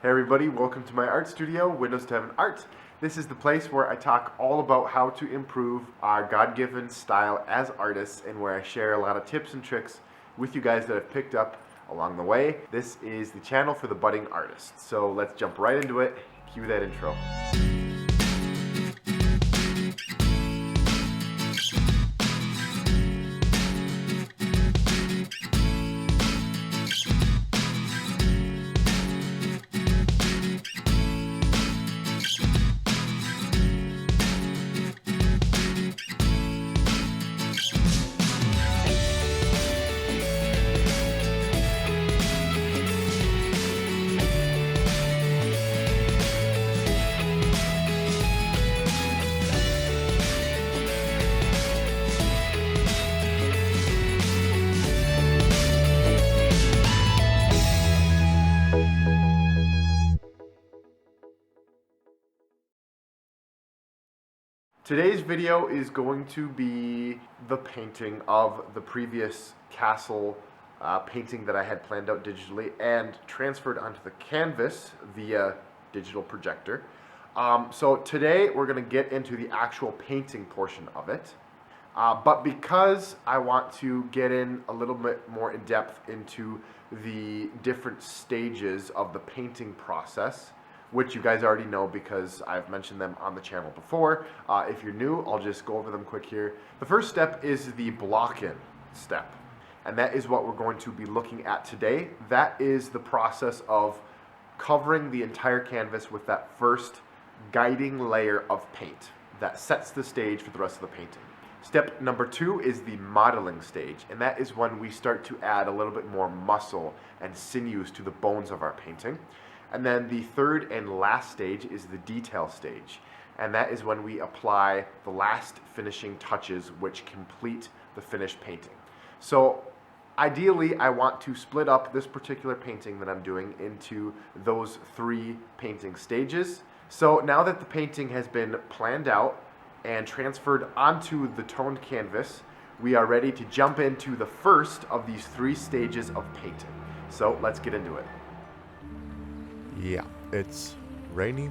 Hey everybody, welcome to my art studio, Windows 7 Art. This is the place where I talk all about how to improve our God-given style as artists and where I share a lot of tips and tricks with you guys that I've picked up along the way. This is the channel for the budding artist. So let's jump right into it. Cue that intro. Today's video is going to be the painting of the previous castle painting that I had planned out digitally and transferred onto the canvas via digital projector. So today we're going to get into the actual painting portion of it. But because I want to get in a little bit more in depth into the different stages of the painting process, which you guys already know because I've mentioned them on the channel before. If you're new, I'll just go over them quick here. The first step is the block-in step, and that is what we're going to be looking at today. That is the process of covering the entire canvas with that first guiding layer of paint that sets the stage for the rest of the painting. Step number 2 is the modeling stage, and that is when we start to add a little bit more muscle and sinews to the bones of our painting. And then the third and last stage is the detail stage, and that is when we apply the last finishing touches which complete the finished painting. So ideally I want to split up this particular painting that I'm doing into those 3 painting stages. So now that the painting has been planned out and transferred onto the toned canvas, we are ready to jump into the first of these 3 stages of painting. So let's get into it. Yeah, it's rainy,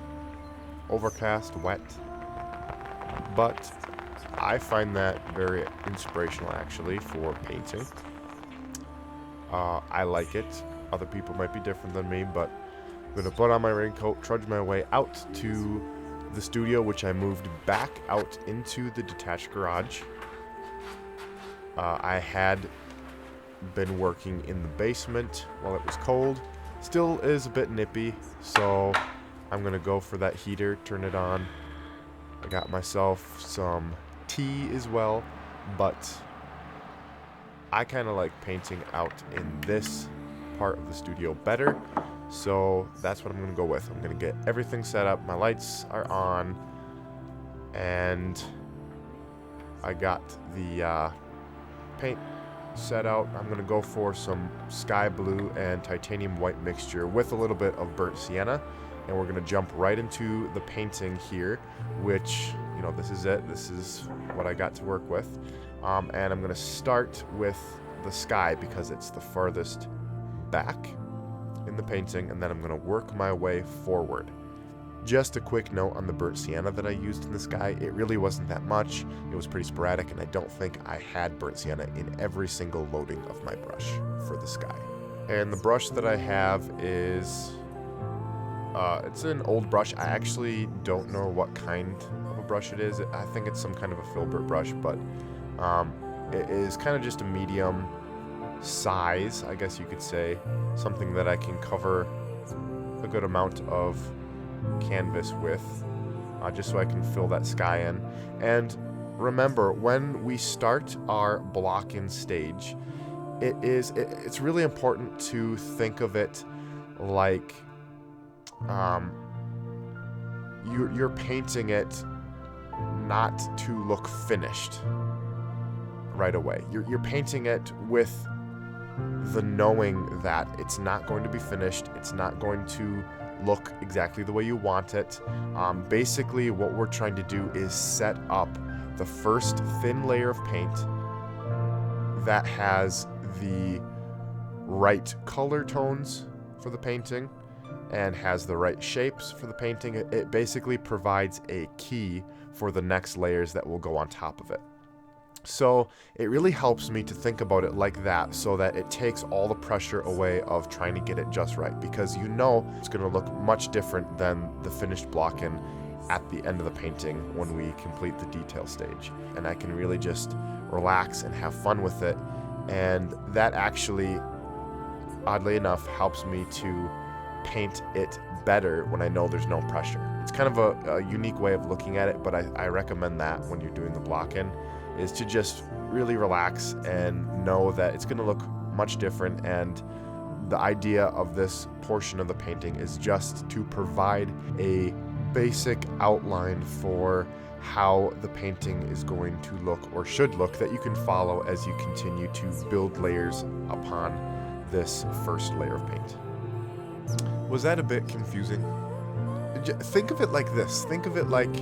overcast, wet, but I find that very inspirational actually for painting. I like it. Other people might be different than me, but I'm going to put on my raincoat, trudge my way out to the studio, which I moved back out into the detached garage. I had been working in the basement while it was cold. Still is a bit nippy, so I'm gonna go for that heater, turn it on. I got myself some tea as well, but I kind of like painting out in this part of the studio better, so that's what I'm gonna go with. I'm gonna get everything set up, my lights are on, and I got the paint set out. I'm gonna go for some sky blue and titanium white mixture with a little bit of burnt sienna, and we're gonna jump right into the painting here, which, you know, this is it. This is what I got to work with, and I'm gonna start with the sky because it's the farthest back in the painting, and then I'm gonna work my way forward. Just a quick note on the burnt sienna that I used in the sky. It really wasn't that much. It was pretty sporadic, and I don't think I had burnt sienna in every single loading of my brush for the sky. And the brush that I have is, it's an old brush. I actually don't know what kind of a brush it is. I think it's some kind of a filbert brush, but it is kind of just a medium size, I guess you could say. Something that I can cover a good amount of canvas with, just so I can fill that sky in. And remember, when we start our block-in stage, it's really important to think of it like you're painting it not to look finished right away. You're painting it with the knowing that it's not going to be finished, it's not going to look exactly the way you want it. Basically, what we're trying to do is set up the first thin layer of paint that has the right color tones for the painting, and has the right shapes for the painting. It basically provides a key for the next layers that will go on top of it. So it really helps me to think about it like that, so that it takes all the pressure away of trying to get it just right, because you know it's going to look much different than the finished block-in at the end of the painting when we complete the detail stage. And I can really just relax and have fun with it, and that actually, oddly enough, helps me to paint it better when I know there's no pressure. It's kind of a unique way of looking at it, but I recommend that when you're doing the block-in, is to just really relax and know that it's going to look much different. And the idea of this portion of the painting is just to provide a basic outline for how the painting is going to look, or should look, that you can follow as you continue to build layers upon this first layer of paint. Was that a bit confusing? Think of it like this. Think of it like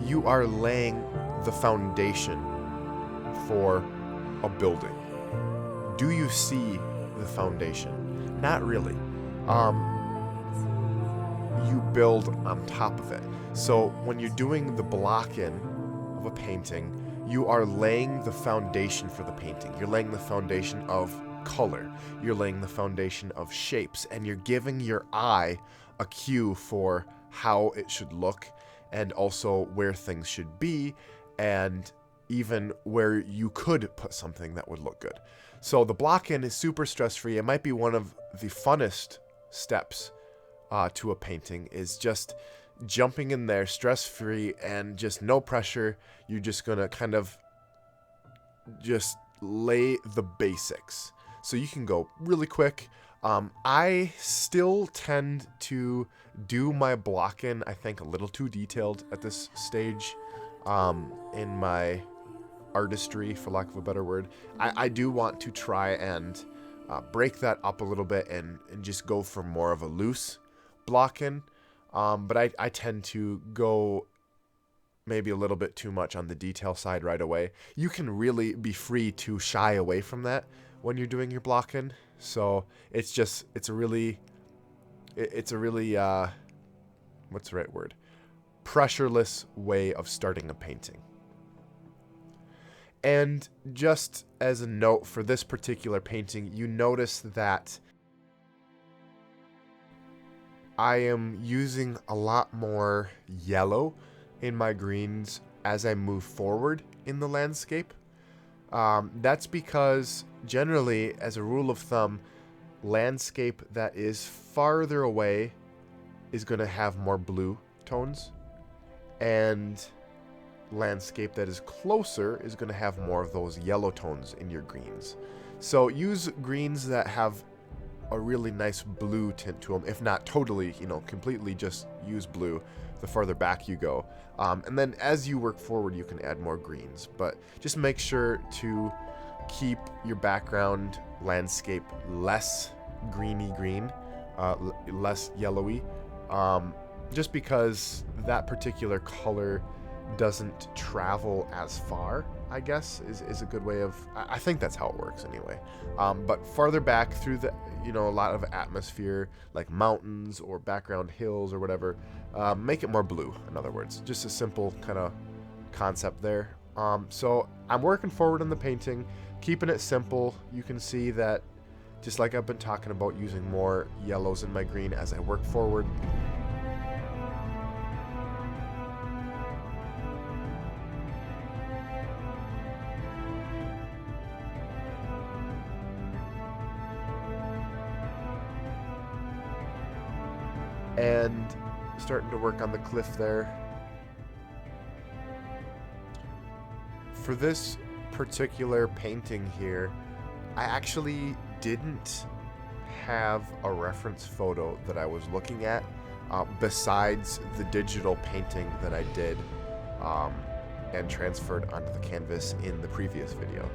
you are laying the foundation for a building. Do you see the foundation? Not really. You build on top of it. So when you're doing the block-in of a painting, you are laying the foundation for the painting. You're laying the foundation of color. You're laying the foundation of shapes, and you're giving your eye a cue for how it should look, and also where things should be, and even where you could put something that would look good. So the block-in is super stress-free. It might be one of the funnest steps to a painting, is just jumping in there stress-free and just no pressure. You're just gonna kind of just lay the basics. So you can go really quick. I still tend to do my block-in, I think, a little too detailed at this stage in my artistry, for lack of a better word. I do want to try and break that up a little bit and just go for more of a loose block-in. But I tend to go maybe a little bit too much on the detail side right away. You can really be free to shy away from that when you're doing your block-in. So it's a really what's the right word? Pressureless way of starting a painting. And just as a note for this particular painting, you notice that I am using a lot more yellow in my greens as I move forward in the landscape. That's because generally, as a rule of thumb, landscape that is farther away is going to have more blue tones, and landscape that is closer is going to have more of those yellow tones in your greens. So use greens that have a really nice blue tint to them, if not totally, completely just use blue the farther back you go. And then as you work forward, you can add more greens, but just make sure to keep your background landscape less greeny green, less yellowy, just because that particular color doesn't travel as far, I guess, is a good way of, I think that's how it works anyway. But farther back through the, a lot of atmosphere, like mountains or background hills or whatever, make it more blue, in other words. Just a simple kind of concept there. So I'm working forward on the painting, keeping it simple. You can see that, just like I've been talking about, using more yellows in my green as I work forward. And starting to work on the cliff there. For this particular painting here, I actually didn't have a reference photo that I was looking at besides the digital painting that I did and transferred onto the canvas in the previous video.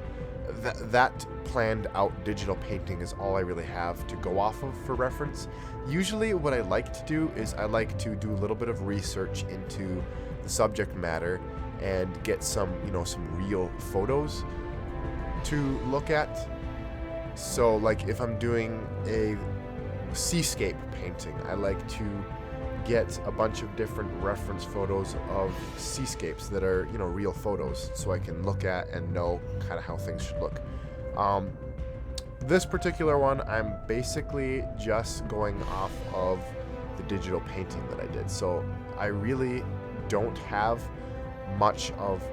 That planned out digital painting is all I really have to go off of for reference. Usually what I like to do is I like to do a little bit of research into the subject matter and get some real photos to look at. So like if I'm doing a seascape painting. I like to get a bunch of different reference photos of seascapes that are, real photos, so I can look at and know kind of how things should look. This particular one, I'm basically just going off of the digital painting that I did. So I really don't have much of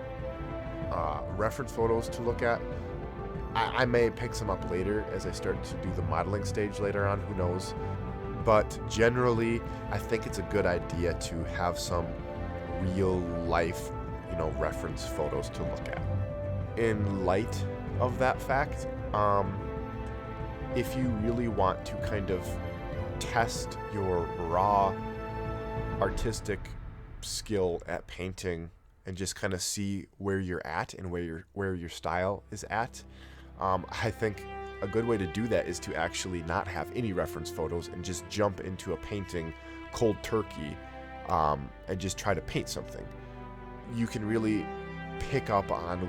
reference photos to look at. I may pick some up later as I start to do the modeling stage later on, who knows. But generally, I think it's a good idea to have some real life, reference photos to look at. In light of that fact, if you really want to kind of test your raw artistic skill at painting and just kind of see where you're at and where your style is at, I think a good way to do that is to actually not have any reference photos and just jump into a painting cold turkey, and just try to paint something. You can really pick up on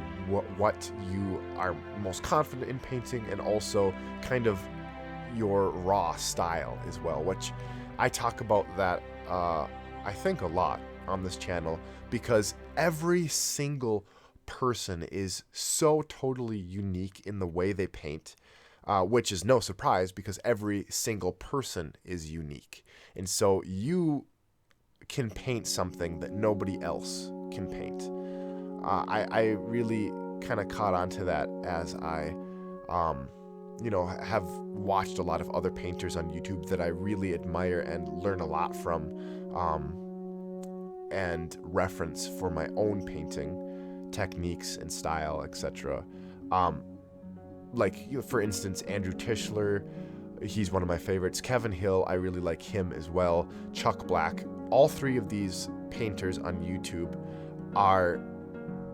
what you are most confident in painting, and also kind of your raw style as well, which I talk about that I think a lot on this channel, because every single person is so totally unique in the way they paint, which is no surprise because every single person is unique. And so you can paint something that nobody else can paint. I really kind of caught on to that as I, have watched a lot of other painters on YouTube that I really admire and learn a lot from, and reference for my own painting techniques and style, etc. For instance, Andrew Tischler, he's one of my favorites. Kevin Hill, I really like him as well. Chuck Black. All three of these painters on YouTube are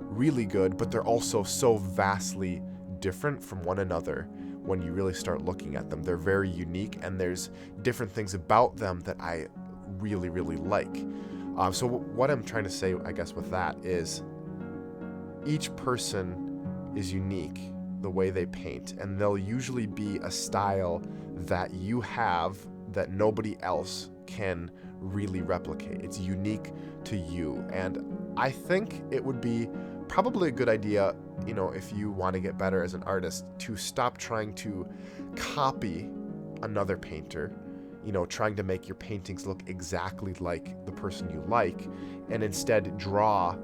really good, but they're also so vastly different from one another when you really start looking at them. They're very unique, and there's different things about them that I really, really like. So what I'm trying to say, I guess, with that is each person is unique the way they paint, and there'll usually be a style that you have that nobody else can really replicate. It's unique to you, and I think it would be probably a good idea, if you want to get better as an artist, to stop trying to copy another painter, trying to make your paintings look exactly like the person you like, and instead draw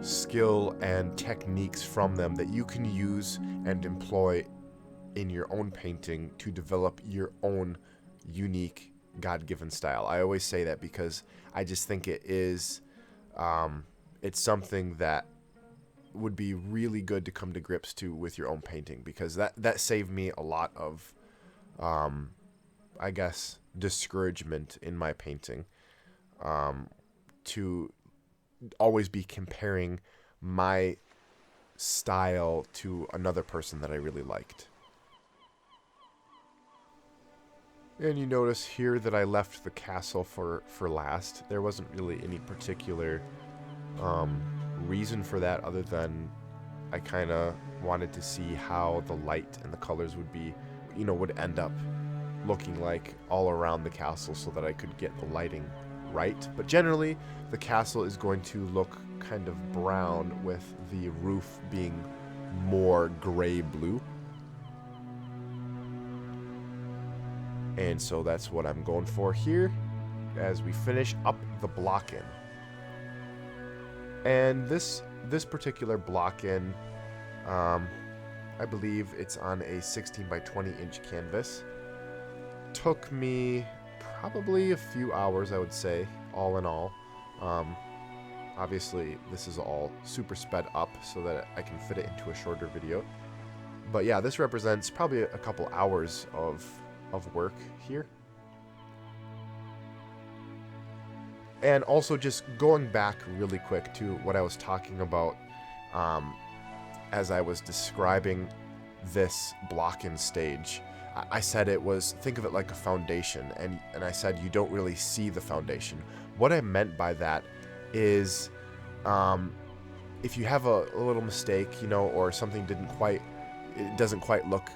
skill and techniques from them that you can use and employ in your own painting to develop your own unique God-given style. I always say that because I just think it is it's something that would be really good to come to grips to with your own painting, because that saved me a lot of I guess discouragement in my painting, to always be comparing my style to another person that I really liked. And you notice here that I left the castle for last. There wasn't really any particular reason for that, other than I kind of wanted to see how the light and the colors would end up looking like all around the castle, so that I could get the lighting right. But generally, the castle is going to look kind of brown, with the roof being more gray-blue. And so that's what I'm going for here as we finish up the block-in. And this particular block-in, I believe it's on a 16 by 20 inch canvas. Took me probably a few hours, I would say, all in all. Obviously, this is all super sped up so that I can fit it into a shorter video. But yeah, this represents probably a couple hours of work here. And also, just going back really quick to what I was talking about as I was describing this block-in stage. I said think of it like a foundation, and I said you don't really see the foundation. What I meant by that is, if you have a little mistake, or something doesn't quite look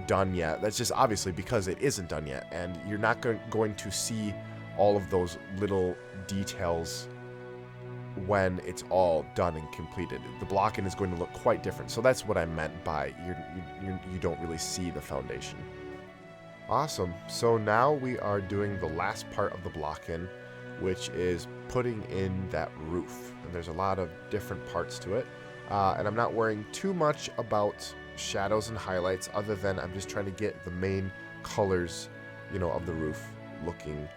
done yet. That's just obviously because it isn't done yet, and you're not going to see all of those little details when it's all done and completed. The blocking is going to look quite different. So that's what I meant by you don't really see the foundation. Awesome. So now we are doing the last part of the block-in, which is putting in that roof. And there's a lot of different parts to it. And I'm not worrying too much about shadows and highlights, other than I'm just trying to get the main colors, of the roof looking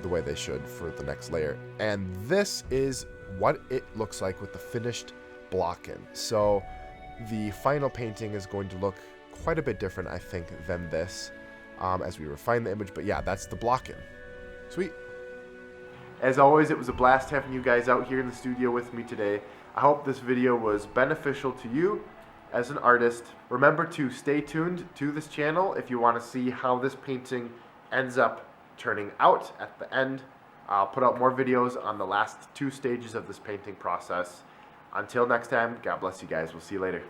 the way they should for the next layer. And this is what it looks like with the finished block-in. So the final painting is going to look quite a bit different, I think, than this as we refine the image. But yeah, that's the block-in. Sweet. As always, it was a blast having you guys out here in the studio with me today. I hope this video was beneficial to you as an artist. Remember to stay tuned to this channel if you want to see how this painting ends up turning out at the end. I'll put out more videos on the last 2 stages of this painting process. Until next time, God bless you guys. We'll see you later.